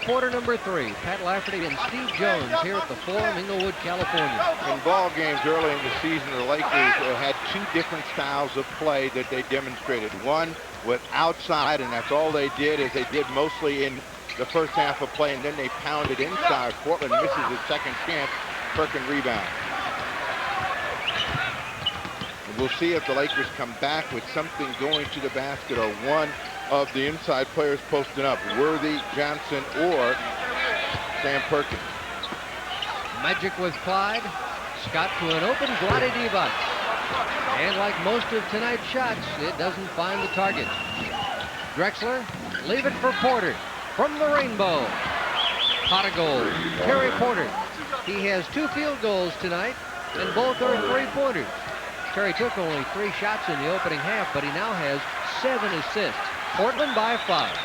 quarter number 3. Pat Lafferty and Steve Jones here at the Forum, Inglewood, California. In ball games early in the season, the Lakers had 2 different styles of play that they demonstrated. One with outside, and that's all they did, as they did mostly in the first half of play, and then they pounded inside. Portland misses his second chance. Perkins rebound. We'll see if the Lakers come back with something going to the basket or one of the inside players posting up, Worthy, Johnson, or Sam Perkins. Magic with Clyde. Scott to an open Vlade Divac. And like most of tonight's shots, it doesn't find the target. Drexler, leave it for Porter. From the rainbow. Pot of gold. Terry Porter. He has 2 field goals tonight, and both are 3-pointers. Terry took only 3 shots in the opening half, but he now has 7 assists. Portland by 5.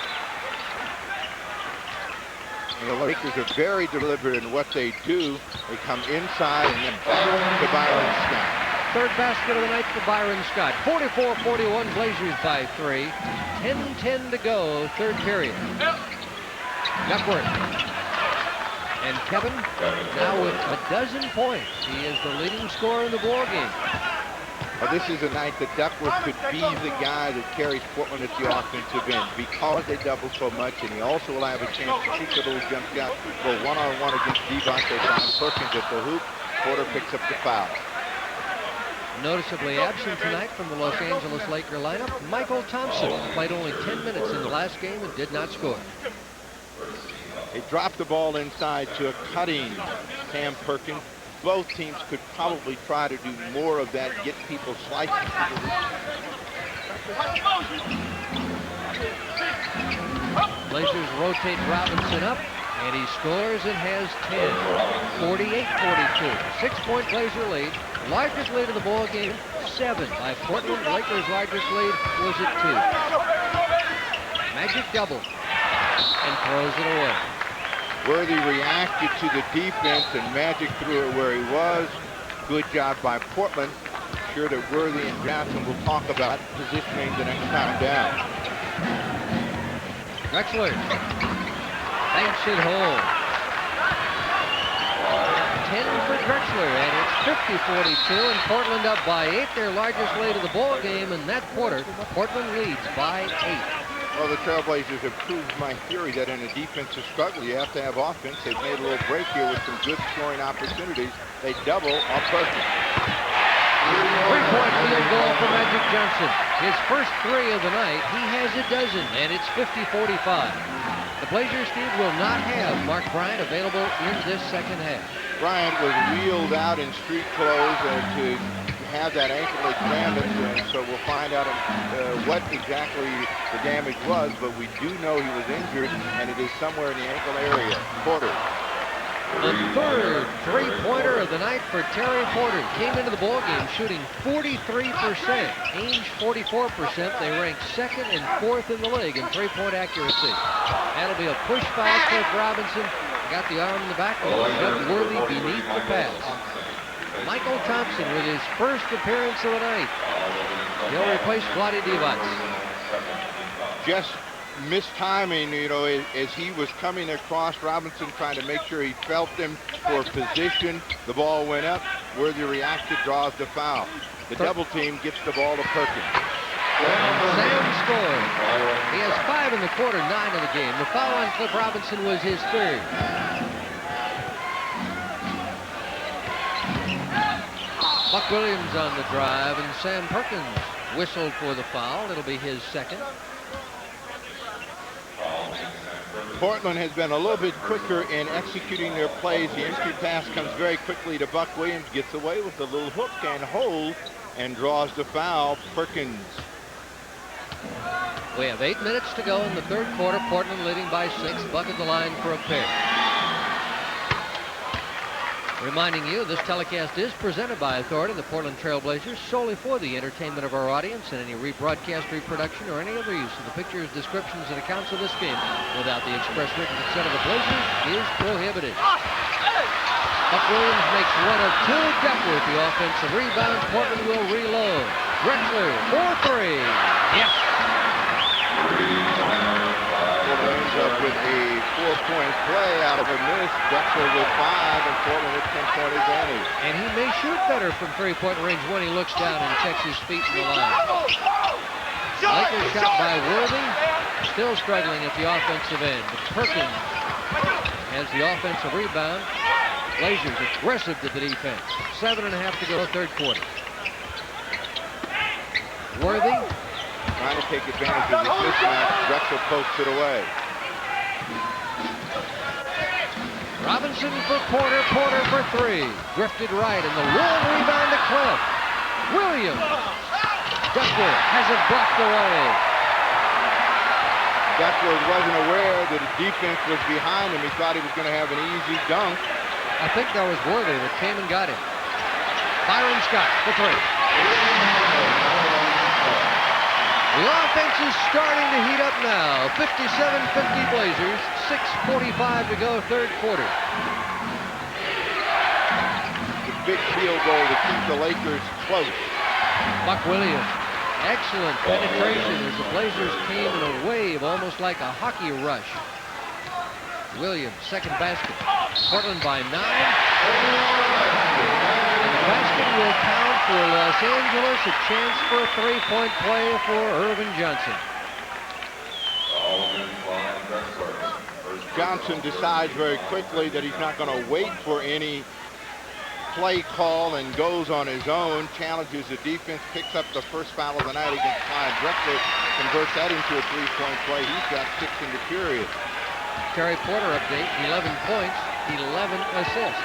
And the Lakers are very deliberate in what they do. They come inside and then back to Byron Scott. Third basket of the night for Byron Scott. 44-41, Blazers by 3. 10-10 to go, third period. Duckworth. And Kevin now with a dozen points. He is the leading scorer in the ball game. Well, this is a night that Duckworth could be the guy that carries Portland at the offensive end because they double so much, and he also will have a chance to shoot the little jump shot, go one-on-one against Divac. They find Perkins at the hoop. Porter picks up the foul. Noticeably absent tonight from the Los Angeles Laker lineup, Michael Thompson played only 10 minutes in the last game and did not score. They dropped the ball inside to a cutting Sam Perkins. Both teams could probably try to do more of that, get people slicing to the hoop. Blazers rotate Robinson up, and he scores and has 10. 48-42. 6-point Blazer lead. Largest lead of the ball game, 7 by Portland. Lakers' largest lead was at 2. Magic double and throws it away. Worthy reacted to the defense, and Magic threw it where he was. Good job by Portland. I'm sure that Worthy and Johnson will talk about positioning the next time down. Drexler banks it home. 10 for Drexler, and it's 50-42, and Portland up by 8, their largest lead of the ball game in that quarter. Portland leads by 8. Well, the Trailblazers have proved my theory that in a defensive struggle, you have to have offense. They've made a little break here with some good scoring opportunities. They double on Perkins. 3-point field goal for Magic Johnson. His first 3 of the night. He has a dozen, and it's 50-45. The Blazers, Steve, will not have Mark Bryant available in this second half. Bryant was wheeled out in street clothes to have that ankle examined, and so we'll find out what exactly the damage was, but we do know he was injured, and it is somewhere in the ankle area. Porter. The third 3-pointer of the night for Terry Porter. Came into the ballgame shooting 43%. Ainge 44%. They rank 2nd and 4th in the league in 3-point accuracy. That'll be a push foul. Cliff Robinson got the arm in the back and got Worthy beneath the pass. Michael Thompson with his first appearance of the night. He'll replace Vlade Divac. Just mistiming, you know, as he was coming across, Robinson trying to make sure he felt him for position. The ball went up. Worthy reacted, draws the foul. The double team gets the ball to Perkins. Sam scores. He has 5 in the quarter, 9 in the game. The foul on Cliff Robinson was his 3rd. Buck Williams on the drive, and Sam Perkins whistled for the foul. It'll be his 2nd. Portland has been a little bit quicker in executing their plays. The entry pass comes very quickly to Buck Williams, gets away with a little hook and hold, and draws the foul. Perkins. We have 8 minutes to go in the third quarter. Portland leading by 6. Buck at the line for a pair. Reminding you, this telecast is presented by authority of the Portland Trail Blazers solely for the entertainment of our audience, and any rebroadcast, reproduction, or any other use of the pictures, descriptions, and accounts of this game without the express written consent of the Blazers is prohibited. Buck Williams makes 1 of 2. Duckworth the offensive rebound. Portland will reload. Drexler for 3. Yes. Ends up with a 4-point play out of a miss. Drexler with 5 and Portland with 10-point advantage. And he may shoot better from three-point range when he looks down and checks his feet in the line. Lakers shot by Worthy, still struggling at the offensive end. But Perkins has the offensive rebound. Blazers aggressive to the defense. 7.5 to go, third quarter. Worthy trying to take advantage of this mismatch. Drexler pokes it away. Robinson for Porter. Porter for 3. Drifted right, and the long rebound to Cliff. Williams. Drexler has it blocked away. Drexler wasn't aware that the defense was behind him. He thought he was going to have an easy dunk. I think that was Worthy that came and got him. Byron Scott for 3. The offense is starting to heat up now. 57-50 Blazers. 6:45 to go, third quarter. The big field goal to keep the Lakers close. Buck Williams. Excellent penetration as the Blazers came in a wave, almost like a hockey rush. Williams, second basket. Portland by 9. And the basket will count for Los Angeles. A chance for a three-point play for Irvin Johnson. Johnson decides very quickly that he's not going to wait for any play call and goes on his own, challenges the defense, picks up the first foul of the night against Clyde Drexler, converts that into a three-point play. He's got 6 in the period. Terry Porter update, 11 points, 11 assists.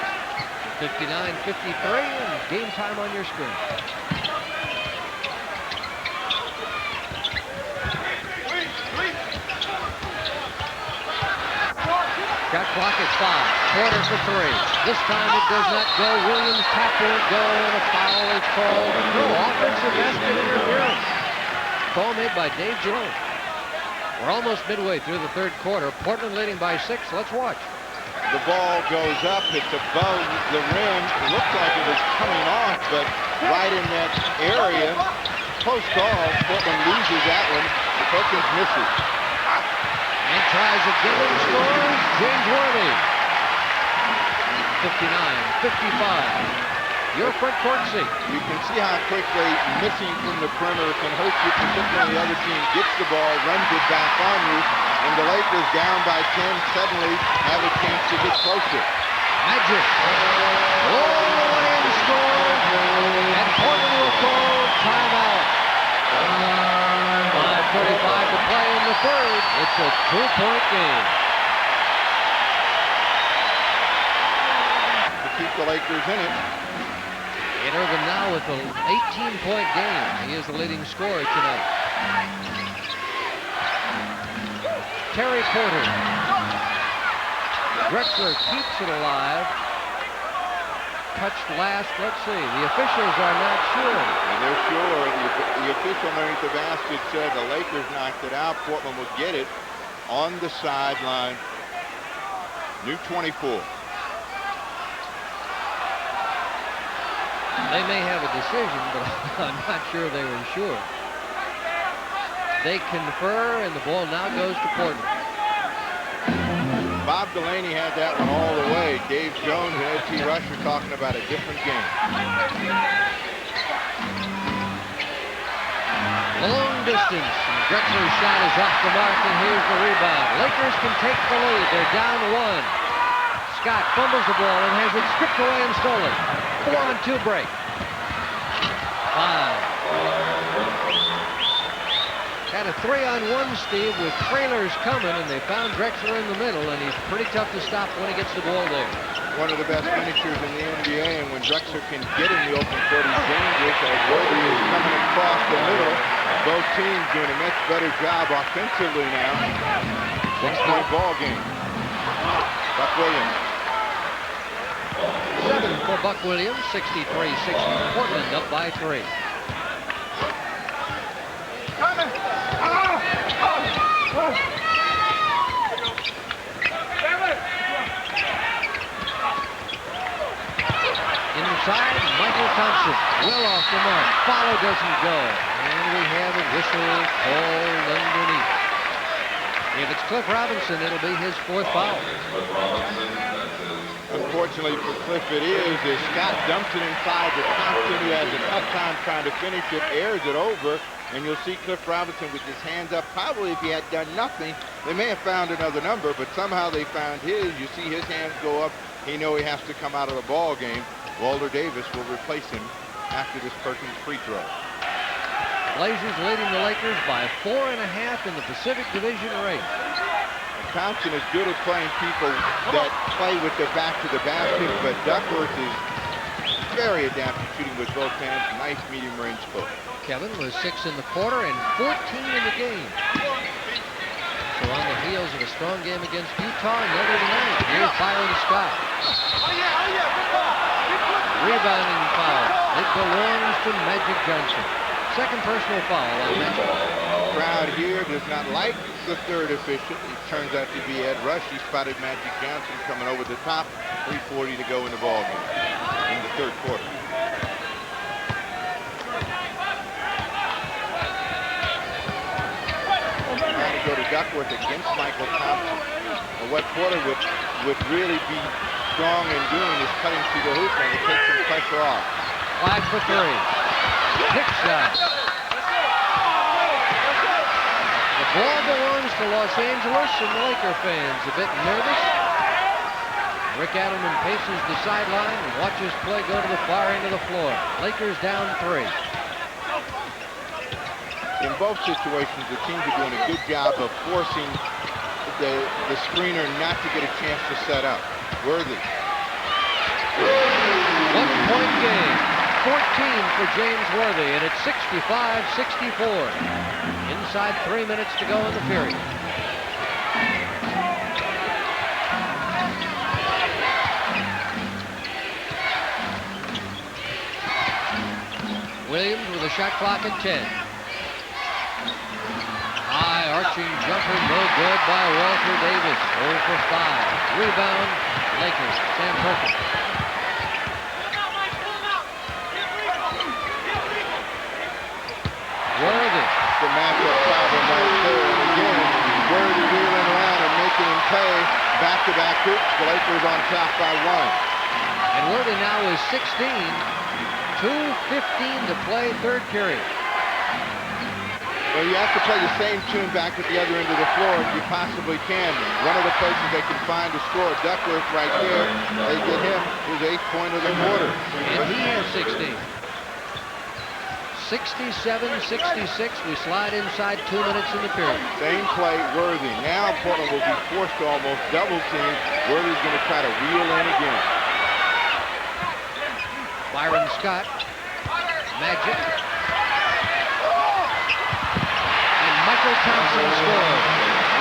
59-53, and game time on your screen. Shot clock at 5. Porter for 3. This time it does not go. Williams tap won't go, and a foul is called. No offensive basket interference. Call made by Dave Jones. We're almost midway through the third quarter. Portland leading by 6. Let's watch. The ball goes up. It's above the rim. It looked like it was coming off, but right in that area. Close call. Portland loses that one. Perkins misses. And tries again and scores. James Worthy. 59-55. Your front court seat. You can see how quickly missing from the perimeter can hurt you, particularly the other team gets the ball, runs it back on you, and the Lakers down by 10 suddenly have a chance to get closer. Magic. Oh, and scores. And Portland will call timeout. 5:35 to play in the third. It's a 2-point game. To keep the Lakers in it. And Irvin now with an 18-point game. He is the leading scorer tonight. Terry Porter. Drexler keeps it alive. Touched last. Let's see. The officials are not sure. And they're sure. The official underneath the basket said the Lakers knocked it out. Portland will get it on the sideline. New 24. They may have a decision, but I'm not sure they were sure. They confer, and the ball now goes to Portland. Bob Delaney had that one all the way. Dave Jones and O.T. Rush are talking about a different game. Long distance. And Drexler's shot is off the mark, and here's the rebound. Lakers can take the lead. They're down 1. Scott fumbles the ball and has it stripped away and stolen. 4-on-2 break. 5. Had a 3-on-1, Steve, with trailers coming, and they found Drexler in the middle, and he's pretty tough to stop when he gets the ball there. One of the best finishers in the NBA, and when Drexler can get in the open court, he's dangerous. As Worthy is coming across the middle, both teams doing a much better job offensively now. 6-point ball game. Buck Williams. 7 for Buck Williams, 63-60. Portland up by 3. Inside, Michael Thompson, well off the mark. Follow doesn't go. And we have a whistle called underneath. If it's Cliff Robinson, it'll be his 4th foul. Unfortunately for Cliff, it is. As Scott dumps it inside to Thompson, who has a tough time trying to finish it, airs it over, and you'll see Cliff Robinson with his hands up. Probably if he had done nothing, they may have found another number, but somehow they found his. You see his hands go up. He knows he has to come out of the ball game. Walter Davis will replace him after this Perkins free throw. Blazers leading the Lakers by 4.5 in the Pacific Division race. Thompson is good at playing people that play with their back to the basket, but Duckworth is very adept at shooting with both hands. Nice medium range hook. Kevin was 6 in the quarter and 14 in the game. So on the heels of a strong game against Utah and later tonight, here's Byron Scott. Rebounding foul. It belongs to Magic Johnson. Second personal foul on Magic. Crowd here does not like the third official. It turns out to be Ed Rush. He spotted Magic Johnson coming over the top. 3:40 to go in the ball game in the third quarter. Trying to go to Duckworth against Michael Thompson. And what Porter would really be strong in doing is cutting through the hoop and to take some pressure off. Flag for 3. Pick shot. The ball belongs to Los Angeles, and the Laker fans a bit nervous. Rick Adelman paces the sideline and watches play go to the far end of the floor. Lakers down 3. In both situations, the teams are doing a good job of forcing the screener not to get a chance to set up. Worthy. 1-point game. 14 for James Worthy, and it's 65-64. Inside 3 minutes to go in the period. Williams with a shot clock at 10. High arching jumper, no good by Walter Davis. 0 for 5. Rebound, Lakers. Sam Perkins. Worthy. The matchup problem right there. And again, Worthy wheeling around and making him pay. Back-to-back hoops. The Lakers on top by 1. And Worthy now is 16. 2:15 to play, third period. Well, you have to play the same tune back at the other end of the floor if you possibly can. One of the places they can find to score, Duckworth right there. They get him his 8th point of the quarter. And he has 16. 67-66. We slide inside 2 minutes in the period. Same play, Worthy. Now Portland will be forced to almost double team. Worthy's going to try to reel in again. Byron Scott. Magic. And Michael Thompson scores.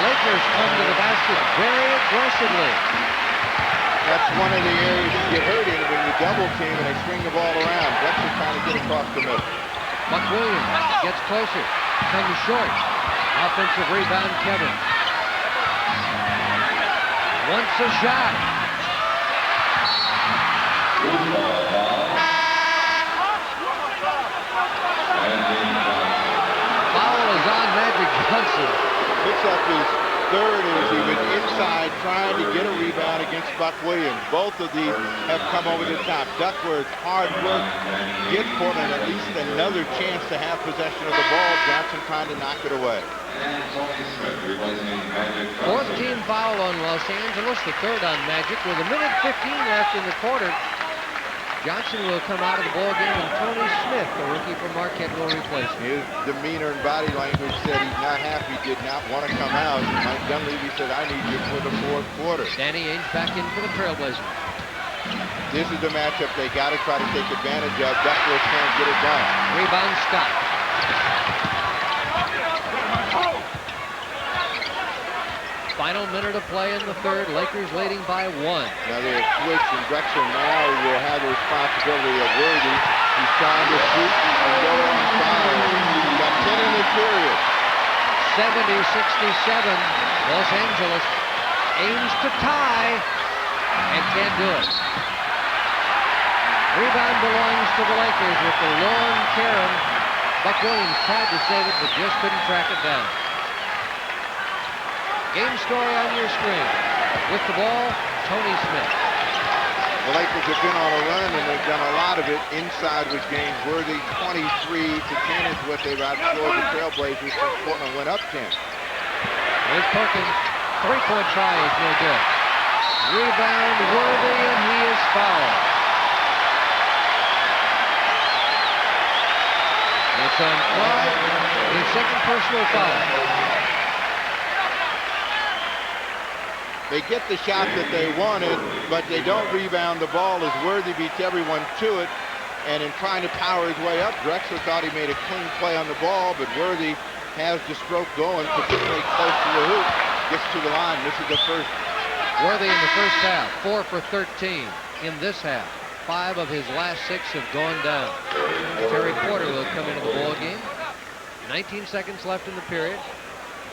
Lakers come to the basket very aggressively. That's one of the areas you get hurt in when you double team and they swing the ball around. Drexler trying to get across the middle. Buck Williams gets closer, comes short. Offensive rebound, Kevin. Wants a shot. Foul is on Magic Johnson. Picks up his third as he was inside trying to get a rebound against Buck Williams. Both of these have come over the top. Duckworth's hard work gives Portland at least another chance to have possession of the ball. Johnson trying to knock it away. 4th team foul on Los Angeles, the 3rd on Magic. With 1:15 left in the quarter, Johnson will come out of the ball game, and Tony Smith, the rookie from Marquette, will replace him. His demeanor and body language said he's not happy, did not want to come out. Mike Dunleavy said, I need you for the 4th quarter. Danny Ainge back in for the Trailblazers. This is the matchup they got to try to take advantage of. Duckworth can't get it done. Rebound Scott. Final minute of play in the 3rd. Lakers leading by 1. Now they're switched, and Drexler now will have the responsibility of Worthy. He's trying to shoot and go on fire. He's got 10 in the period. 70-67. Los Angeles aims to tie and can't do it. Rebound belongs to the Lakers with the long Karen. Buck Williams tried to save it, but just couldn't track it down. Game story on your screen. With the ball, Tony Smith. The Lakers have been on a run, and they've done a lot of it inside with James Worthy. 23-10 is what they've outscored the Trailblazers since Portland went up 10. Here's Perkins. Three-point try is no good. Rebound Worthy, and he is fouled. It's on Clyde, his second personal foul. They get the shot that they wanted, but they don't rebound the ball as Worthy beats everyone to it. And in trying to power his way up, Drexler thought he made a clean play on the ball, but Worthy has the stroke going, particularly close to the hoop. Gets to the line. This is the first. Worthy in the first half, 4 for 13. In this half, 5 of his last 6 have gone down. Terry Porter will come into the ball game. 19 seconds left in the period.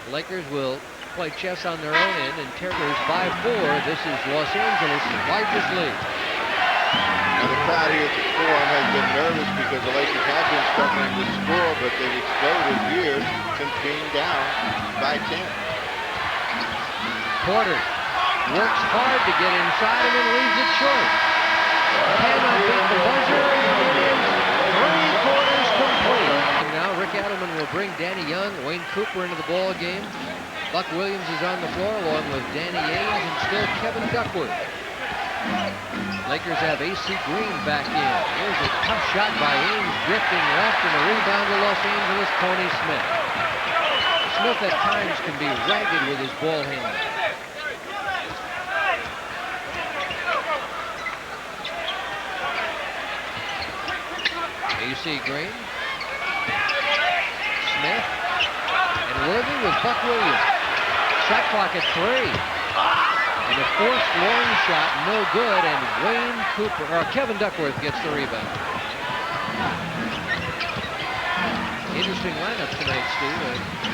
The Lakers will play chess on their own end, and Tigers by 4. This is Los Angeles' largest lead. Now the crowd here at the Forum has been nervous because the Lakers have been struggling to score, but they've exploded here since being down by 10. Porter works hard to get inside and then leaves it short. Cannot beat the buzzer. It is 3/4 complete. And now Rick Adelman will bring Danny Young, Wayne Cooper into the ball game. Buck Williams is on the floor along with Danny Ainge and still Kevin Duckworth. Lakers have AC Green back in. Here's a tough shot by Ainge, drifting left, and a rebound to Los Angeles, Tony Smith. Smith at times can be ragged with his ball handling. AC Green. Smith. And Worthy with Buck Williams. Shot clock at 3. And a forced long shot, no good, and Kevin Duckworth gets the rebound. Interesting lineup tonight, Steve.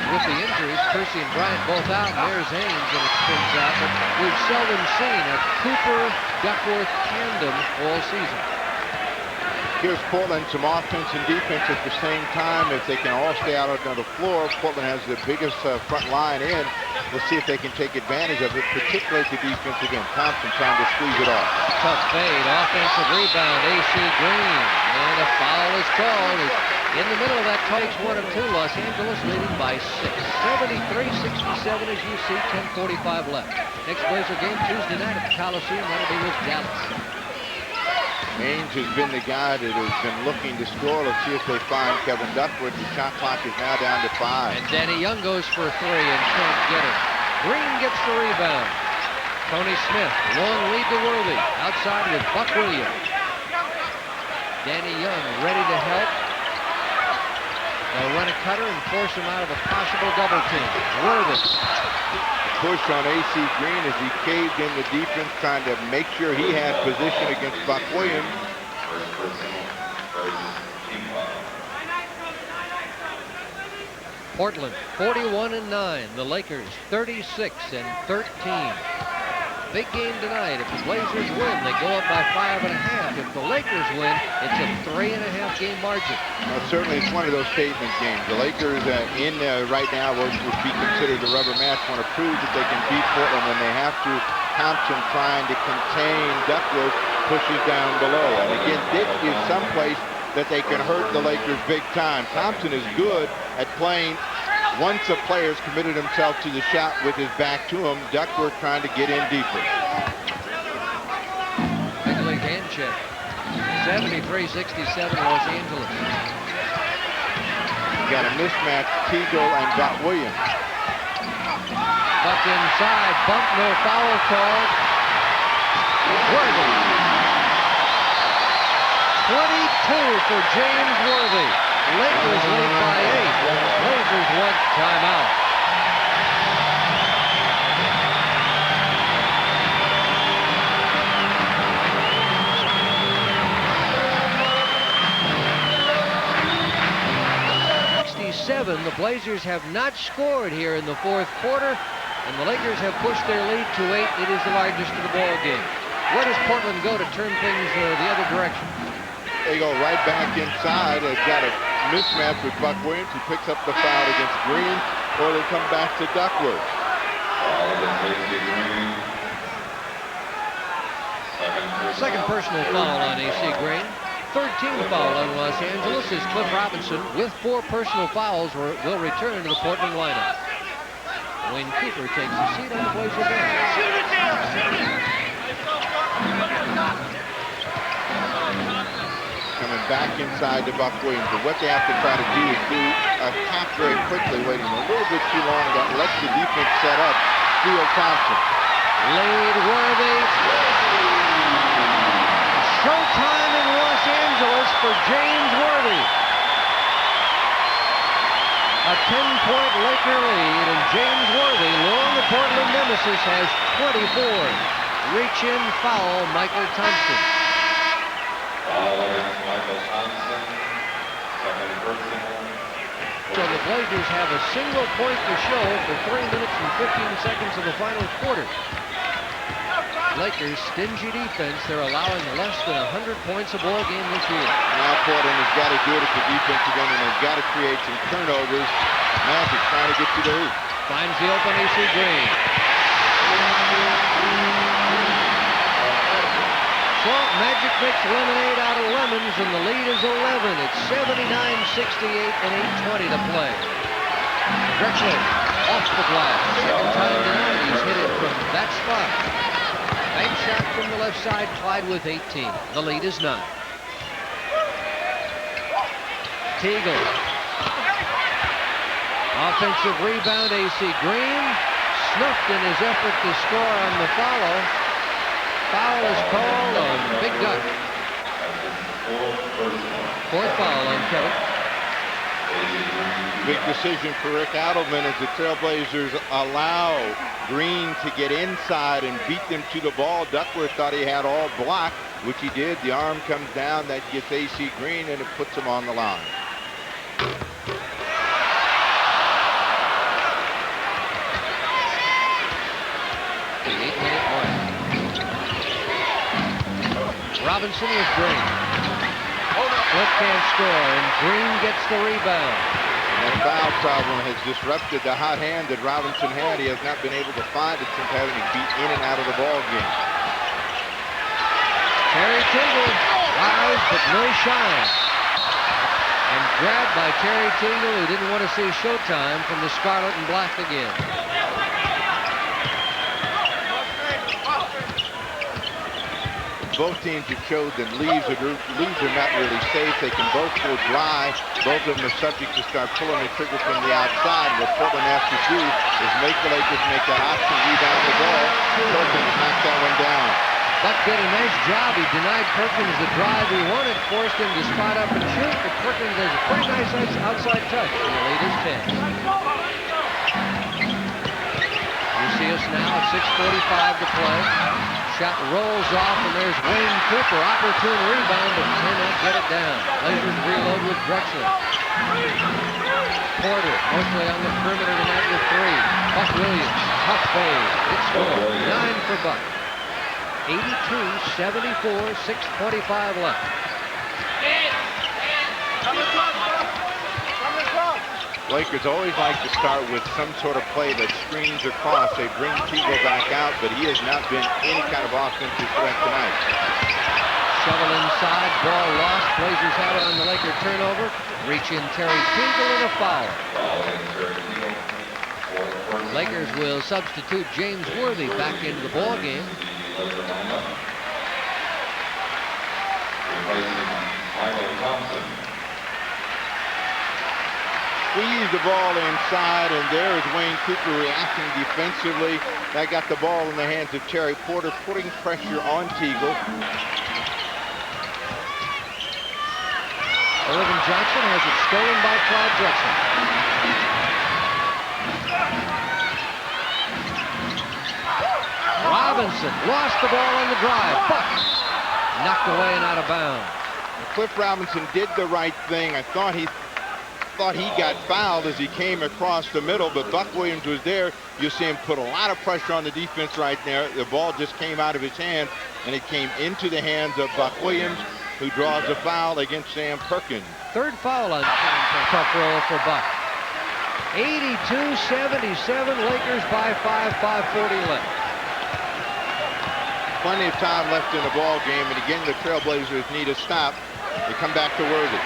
With the injuries, Percy and Bryant both out, and there's Ainge, and it spins out. But we've seldom seen a Cooper-Duckworth tandem all season. Here's Portland, some offense and defense at the same time. If they can all stay out on the floor, Portland has the biggest front line in. We'll see if they can take advantage of it, particularly at the defensive end. Thompson trying to squeeze it off. Tough fade, offensive rebound, AC Green. And a foul is called. In the middle of that, takes 1 of 2. Los Angeles leading by 6. 73-67 as you see, 10:45 left. Next Blazer game Tuesday night at the Coliseum. That'll be with Dallas. Ainge has been the guy that has been looking to score. Let's see if they find Kevin Duckworth. The shot clock is now down to 5. And Danny Young goes for 3 and can't get it. Green gets the rebound. Tony Smith, long lead to Worthy. Outside with Buck Williams. Danny Young ready to help. They'll run a cutter and force him out of a possible double team. Worthy. Push on AC Green as he caved in the defense, trying to make sure he had position against Buck Williams. Portland 41-9. The Lakers 36-13. Big game tonight. If the Blazers win, they go up by 5.5. If the Lakers win, it's a 3.5 game margin. Well, certainly it's one of those statement games. The Lakers right now would be considered a rubber match. Want to prove that they can beat Portland when they have to. Thompson trying to contain Duckworth, pushes down below. And again, this is someplace that they can hurt the Lakers big time. Thompson is good at playing once a player's committed himself to the shot with his back to him. Duckworth trying to get in deeper. Big league hand check. 73-67 Los Angeles. You got a mismatch, Teagle and Buck Williams. Buck inside, bump, no foul called. Worthy. 22 for James Worthy. Lakers lead by 8. Blazers want timeout. The Blazers have not scored here in the fourth quarter, and the Lakers have pushed their lead to 8. It is the largest of the ball game. Where does Portland go to turn things the other direction? They go right back inside. They've got a mismatch with Buck Williams, who picks up the foul against Green, or they come back to Duckworth. Second personal foul on AC Green. Third team foul on Los Angeles as Cliff Robinson, with 4 personal fouls, will return to the Portland lineup. Wayne Cooper takes a seat on the Blazer bench. Coming back inside to Buck Williams. But what they have to try to do is do a tap very quickly, waiting a little bit too long. That lets the defense set up. Theo Thompson. Lead worthy. Showtime in Los Angeles for James Worthy. A 10-point Laker lead, and James Worthy, luring the Portland nemesis, has 24. Reach in foul, Michael Thompson. Michael Thompson, second personal. So the Blazers have a single point to show for 3 minutes and 15 seconds of the final quarter. Lakers' stingy defense, they're allowing less than 100 points a ball game this year. Now Portland has got to do it at the defensive end, and they've got to create some turnovers. Magic trying to get to the hoop. Finds the open AC Green. So Magic makes lemonade out of lemons, and the lead is 11. It's 79-68 and 8:20 to play. Drexler off the glass. Second time tonight, he's hit it from that spot. Bank shot from the left side, Clyde with 18. The lead is 9. Teagle. Offensive rebound, AC Green. Snuffed in his effort to score on the follow. Foul is called on Big Duck. Fourth foul on Kevin. Big decision for Rick Adelman as the Trailblazers allow Green to get inside and beat them to the ball. Duckworth thought he had all blocked, which he did. The arm comes down. That gets AC Green, and it puts him on the line. The 8-minute mark. Robinson with Green. Flip can't score, and Green gets the rebound. That foul problem has disrupted the hot hand that Robinson had. He has not been able to find it since having to be in and out of the ball game. Terry Tingle, rise but no shine. And grabbed by Terry Tingle, who didn't want to see showtime from the Scarlet and Black again. Both teams have showed that leads are not really safe. They can both go dry. Both of them are subject to start pulling the trigger from the outside. What Portland has to do is make the Lakers make that option, rebound the ball. Perkins knocks that one down. Buck did a nice job. He denied Perkins the drive he wanted, forced him to spot up and shoot, but Perkins has a pretty nice outside touch, and the lead is 10. You see us now at 6:45 to play. Shot rolls off, and there's Wayne Cooper. Opportune rebound, but cannot get it down. Blazers reload with Drexler. Porter, mostly on the perimeter tonight with 3. Buck Williams, tough fade. It's scored. 9 for Buck. 82-74, 6:25 left. Lakers always like to start with some sort of play that screens across. They bring Teagle back out, but he has not been any kind of offensive threat tonight. Shovel inside, ball lost. Blazers have it on the Laker turnover. Reach in Terry Teagle and a foul. Lakers will substitute James Worthy back into the ball game. Replacing Michael Thompson. Squeeze the ball inside, and there is Wayne Cooper reacting defensively. That got the ball in the hands of Terry Porter, putting pressure on Teagle. Irvin Johnson has it stolen by Clyde Drexler. Robinson lost the ball on the drive. Buck knocked away and out of bounds. Cliff Robinson did the right thing. I thought he got fouled as he came across the middle, but Buck Williams was there. You see him put a lot of pressure on the defense right there. The ball just came out of his hand, and it came into the hands of Buck Williams, who draws a foul against Sam Perkins. Third foul on tough roll for Buck. 82-77, Lakers by 5, 5:40 left. Plenty of time left in the ball game, and again, the Trailblazers need a stop. They come back to Worthy.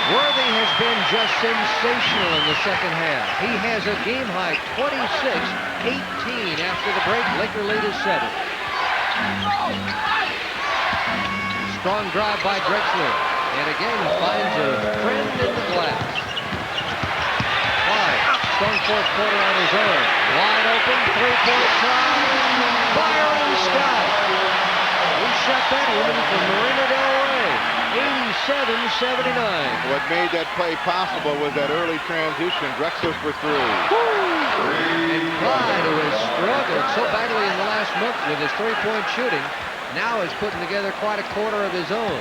Worthy has been just sensational in the second half. He has a game-high 26-18 after the break. Laker lead is 7. Strong drive by Drexler. And again, he finds a friend in the glass. Clyde, strong fourth quarter on his own. Wide open, three-point try. Byron Scott. He shot that one from Marina Del Rey. 87-79. What made that play possible was that early transition. Drexler for three. And Clyde, who has struggled so badly in the last month with his three-point shooting, now is putting together quite a quarter of his own.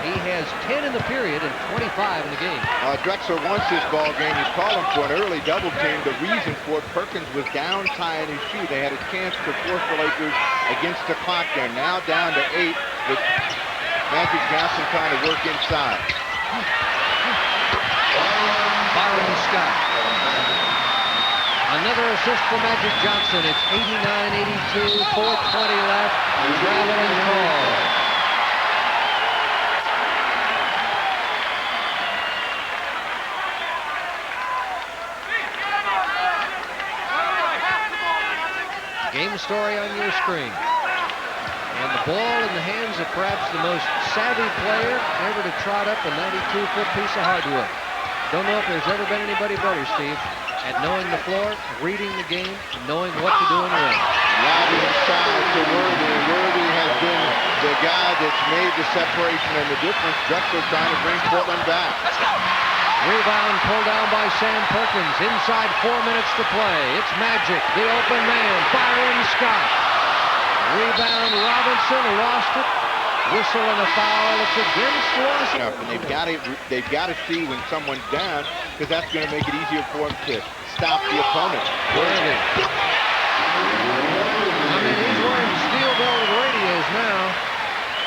He has 10 in the period and 25 in the game. Drexler wants this ball game. He's calling for an early double team. The reason for it, Perkins was down high in his shoe. They had a chance to force the Lakers against the clock. They're now down to 8 with Magic Johnson trying to work inside. Byron Scott. Another assist for Magic Johnson. It's 89-82, 4:20 left. Traveling call. Game story on your screen. And the ball in the hands of perhaps the most savvy player ever to trot up a 92-foot piece of hardwood. Don't know if there's ever been anybody better, Steve, at knowing the floor, reading the game, and knowing what to do and when. Lobbing inside to Worthy. Worthy has been the guy that's made the separation and the difference. Drexler trying to bring Portland back. Rebound pulled down by Sam Perkins. Inside 4 minutes to play. It's Magic, the open man, Byron Scott. Rebound, Robinson lost it. Whistle and a foul. It's against Washington. And they've got to see when someone's down, because that's going to make it easier for them to stop the opponent. Worthy. I mean, he's wearing steel-belted radios now.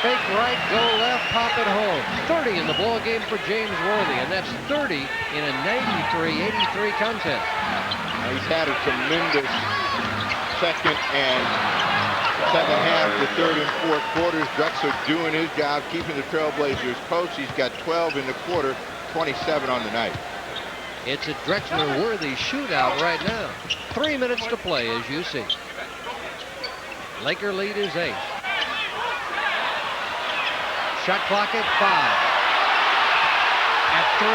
Fake right, go left, pop it home. 30 in the ball game for James Worthy, and that's 30 in a 93-83 contest. He's had a tremendous second and second half, the third and fourth quarters. Drexler doing his job, keeping the Trailblazers close. He's got 12 in the quarter, 27 on the night. It's a Drexler-Worthy shootout right now. 3 minutes to play, as you see. Laker lead is 8. Shot clock at 5. At 3.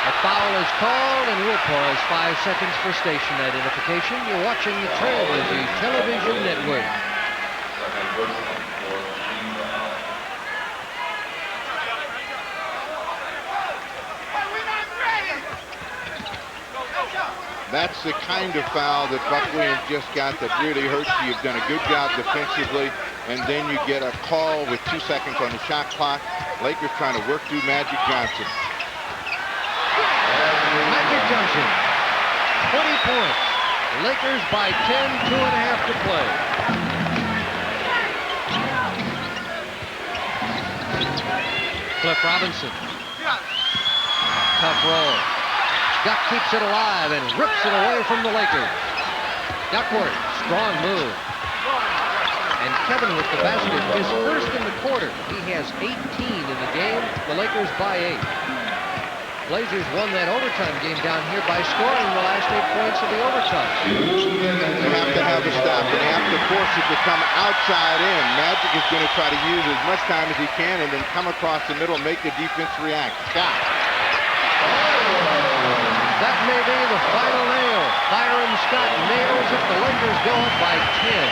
A foul is called, and we'll pause 5 seconds for station identification. You're watching the Trailblazers Television Network. That's the kind of foul that Buck Williams just got that really hurts you. You've done a good job defensively, and then you get a call with 2 seconds on the shot clock. Lakers trying to work through Magic Johnson. Magic Johnson, 20 points. Lakers by 10, 2.5 to play. Cliff Robinson. Tough roll. Duck keeps it alive and rips it away from the Lakers. Duckworth, strong move. And Kevin with the basket, his first in the quarter. He has 18 in the game. The Lakers by 8. Blazers won that overtime game down here by scoring the last 8 points of the overtime. They have to have a stop, and they have to force it to come outside in. Magic is going to try to use as much time as he can and then come across the middle, make the defense react. Stop. That may be the final nail. Byron Scott nails it. The Lakers go up by 10.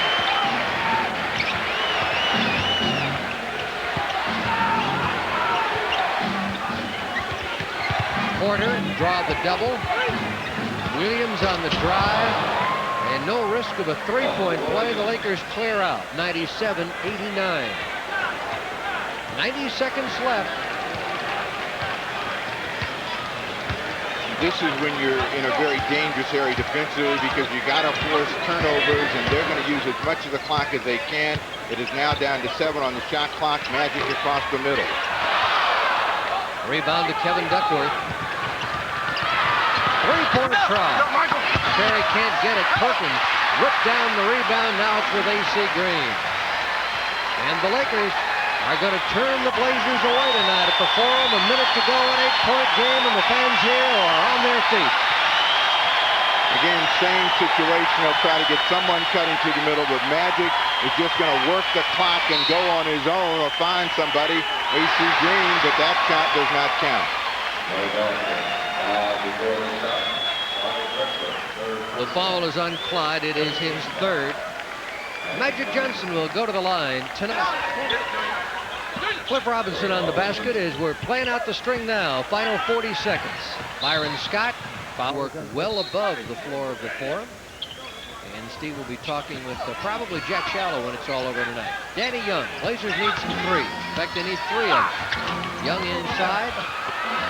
Porter draw the double. Williams on the drive. And no risk of a three-point play. The Lakers clear out. 97-89. 90 seconds left. This is when you're in a very dangerous area defensively because you got to force turnovers, and they're going to use as much of the clock as they can. It is now down to 7 on the shot clock. Magic across the middle. Rebound to Kevin Duckworth. Three-pointer try. Terry can't get it. Perkins whipped down the rebound. Now it's with A.C. Green. And the Lakers are going to turn the Blazers away tonight at the Forum. A minute to go, an 8-point game, and the fans here are on their feet. Again, same situation. They'll try to get someone cutting to the middle, but Magic is just going to work the clock and go on his own or find somebody. A.C. Green, but that shot does not count. The foul is on Clyde. It is his third. Magic Johnson will go to the line tonight. Cliff Robinson on the basket as we're playing out the string now. Final 40 seconds. Byron Scott work well above the floor of the Forum. And Steve will be talking with probably Jack Shallow when it's all over tonight. Danny Young. Blazers need some threes. In fact, they need 3 of them. Young inside.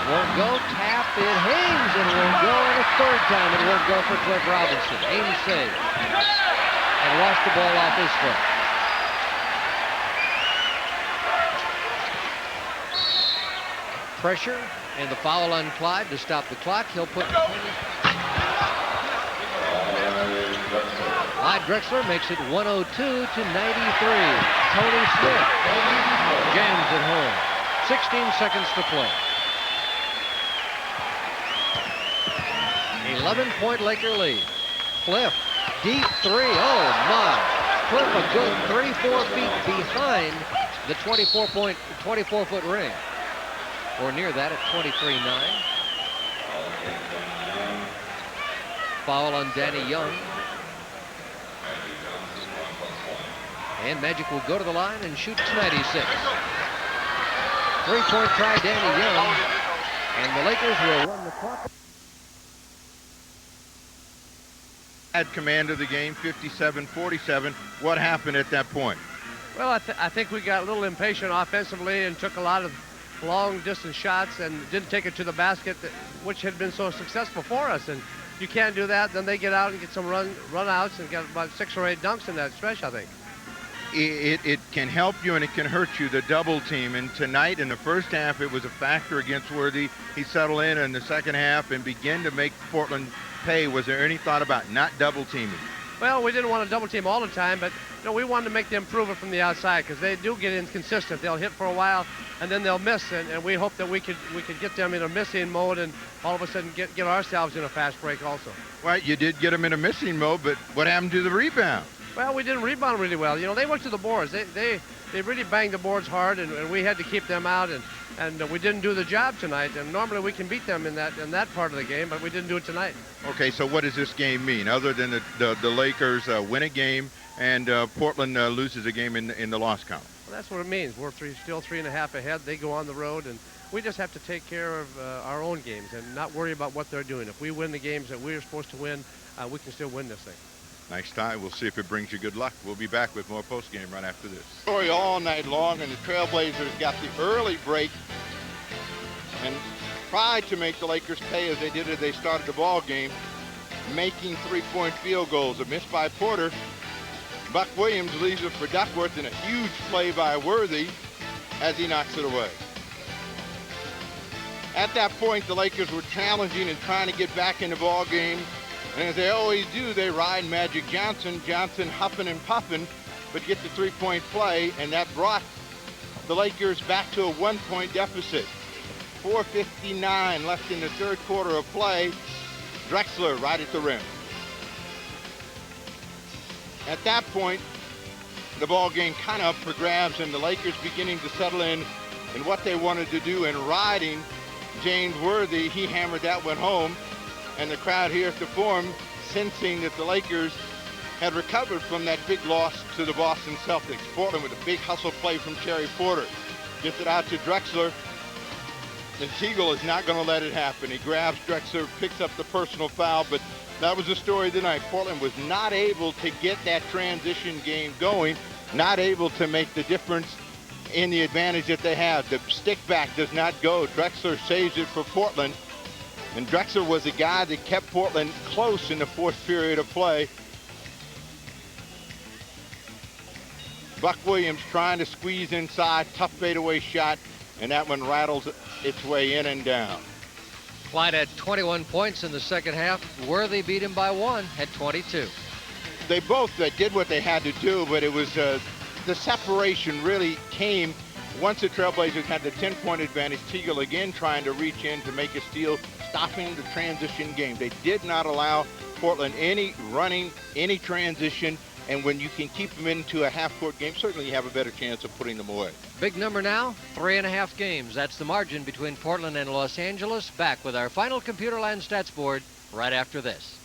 Won't go. Tap. It hangs and won't go. And a third time it won't go for Cliff Robinson. Ames save. And lost the ball off his foot. Pressure and the foul on Clyde to stop the clock. He'll put... Clyde Drexler makes it 102 to 93. Tony Smith jams it home. 16 seconds to play. 11-point Laker lead. Cliff, deep 3. Oh my! Cliff a good 3-4 feet behind the 24-foot ring, or near that at 23-9. Foul on Danny Young. And Magic will go to the line and shoot 96. 3-point try, Danny Young. And the Lakers will run the clock. Had command of the game, 57-47. What happened at that point? Well, I think we got a little impatient offensively and took a lot of long-distance shots and didn't take it to the basket, which had been so successful for us. And you can't do that. Then they get out and get some run-outs and get about 6 or 8 dunks in that stretch, I think. It can help you and it can hurt you, the double team. And tonight in the first half, it was a factor against Worthy. He settled in the second half and began to make Portland pay. Was there any thought about not double teaming? Well, we didn't want to double team all the time, but we wanted to make them prove it from the outside because they do get inconsistent. They'll hit for a while and then they'll miss, and we hope that we could get them in a missing mode and all of a sudden get ourselves in a fast break also. Well, you did get them in a missing mode, but what happened to the rebound? Well, we didn't rebound really well. They went to the boards. They really banged the boards hard, and we had to keep them out, and we didn't do the job tonight. And normally we can beat them in that part of the game, but we didn't do it tonight. Okay, so what does this game mean, other than the Lakers win a game and Portland loses a game in the loss column? Well, that's what it means. We're still 3.5 ahead. They go on the road, and we just have to take care of our own games and not worry about what they're doing. If we win the games that we're supposed to win, we can still win this thing. Nice tie. We'll see if it brings you good luck. We'll be back with more postgame right after this. Story all night long, and the Trailblazers got the early break and tried to make the Lakers pay as they did as they started the ball game, making 3-point field goals. A miss by Porter. Buck Williams leaves it for Duckworth, and a huge play by Worthy as he knocks it away. At that point, the Lakers were challenging and trying to get back in the ball game. And as they always do, they ride Magic Johnson. Johnson huffing and puffing, but gets the 3-point play, and that brought the Lakers back to a 1-point deficit. 4:59 left in the third quarter of play. Drexler right at the rim. At that point, the ball game kind of up for grabs, and the Lakers beginning to settle in what they wanted to do, and riding James Worthy. He hammered that one home. And the crowd here at the Forum sensing that the Lakers had recovered from that big loss to the Boston Celtics. Portland with a big hustle play from Terry Porter. Gets it out to Drexler. And Siegel is not going to let it happen. He grabs Drexler, picks up the personal foul, but that was the story tonight. Portland was not able to get that transition game going, not able to make the difference in the advantage that they have. The stick back does not go. Drexler saves it for Portland. And Drexler was the guy that kept Portland close in the fourth period of play. Buck Williams trying to squeeze inside, tough fadeaway shot, and that one rattles its way in and down. Clyde had 21 points in the second half. Worthy beat him by 1 at 22. They both did what they had to do, but it was the separation really came once the Trailblazers had the 10-point advantage. Teagle again trying to reach in to make a steal, stopping the transition game. They did not allow Portland any running, any transition, and when you can keep them into a half-court game, certainly you have a better chance of putting them away. Big number now, 3.5 games. That's the margin between Portland and Los Angeles. Back with our final Computerland stats board right after this.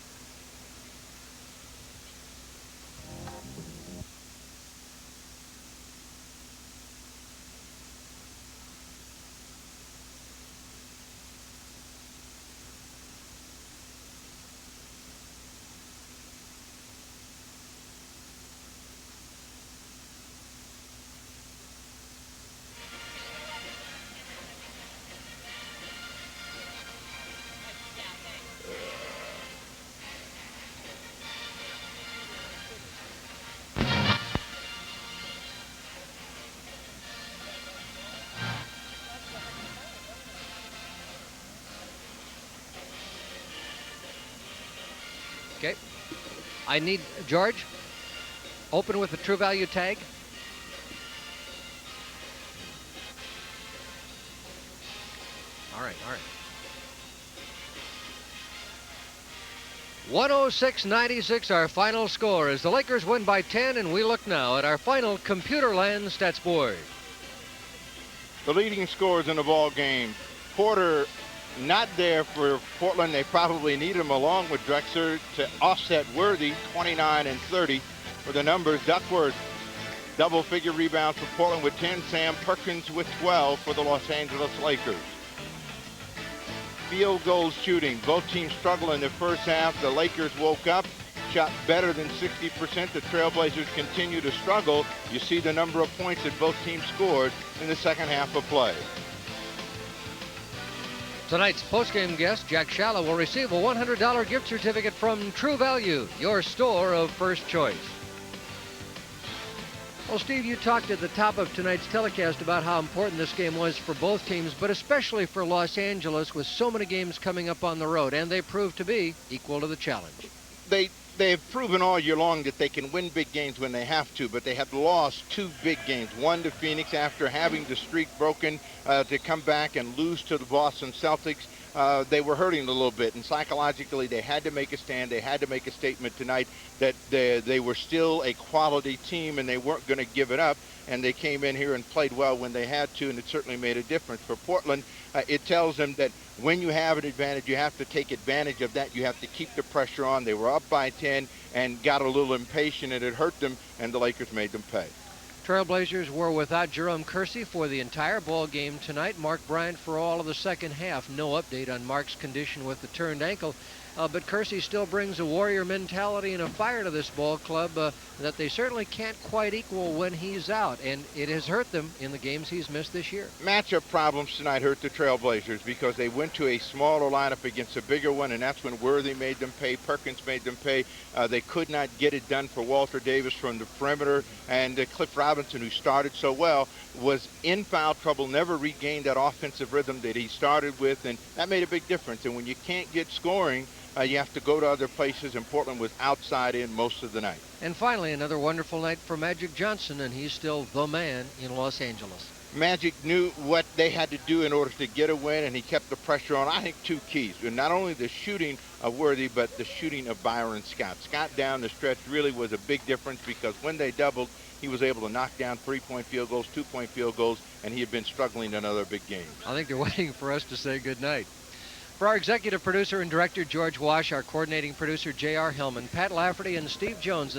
Okay. I need George. Open with the true value tag. All right, all right. 106-96, our final score as the Lakers win by 10, and we look now at our final Computerland stats board. The leading scorers in the ball game. Porter not there for Portland. They probably need him along with Drexler to offset Worthy, 29 and 30 for the numbers. Duckworth, double-figure rebounds for Portland with 10. Sam Perkins with 12 for the Los Angeles Lakers. Field goal shooting. Both teams struggle in the first half. The Lakers woke up, shot better than 60%. The Trailblazers continue to struggle. You see the number of points that both teams scored in the second half of play. Tonight's postgame guest, Jack Shallow, will receive a $100 gift certificate from True Value, your store of first choice. Well, Steve, you talked at the top of tonight's telecast about how important this game was for both teams, but especially for Los Angeles with so many games coming up on the road, and they proved to be equal to the challenge. They've proven all year long that they can win big games when they have to, but they have lost 2 big games. One to Phoenix after having the streak broken, to come back and lose to the Boston Celtics. They were hurting a little bit, and psychologically they had to make a stand. They had to make a statement tonight that they were still a quality team and they weren't going to give it up, and they came in here and played well when they had to, and it certainly made a difference. For Portland, it tells them that when you have an advantage, you have to take advantage of that. You have to keep the pressure on. They were up by 10 and got a little impatient, and it hurt them, and the Lakers made them pay. Trailblazers were without Jerome Kersey for the entire ball game tonight. Mark Bryant for all of the second half. No update on Mark's condition with the turned ankle. But Kersey still brings a warrior mentality and a fire to this ball club that they certainly can't quite equal when he's out, and it has hurt them in the games he's missed this year. Matchup problems tonight hurt the Trailblazers because they went to a smaller lineup against a bigger one, and that's when Worthy made them pay, Perkins made them pay. They could not get it done for Walter Davis from the perimeter, and Cliff Robinson, who started so well, was in foul trouble, never regained that offensive rhythm that he started with, and that made a big difference. And when you can't get scoring, you have to go to other places, and Portland was outside in most of the night. And finally, another wonderful night for Magic Johnson, and he's still the man in Los Angeles. Magic knew what they had to do in order to get a win, and he kept the pressure on. I think 2 keys, and not only the shooting of Worthy, but the shooting of Byron Scott. Scott down the stretch really was a big difference because when they doubled, he was able to knock down 3-point field goals, 2-point field goals, and he had been struggling in other big games. I think they're waiting for us to say good night. For our executive producer and director, George Wash, our coordinating producer, J.R. Hillman, Pat Lafferty, and Steve Jones.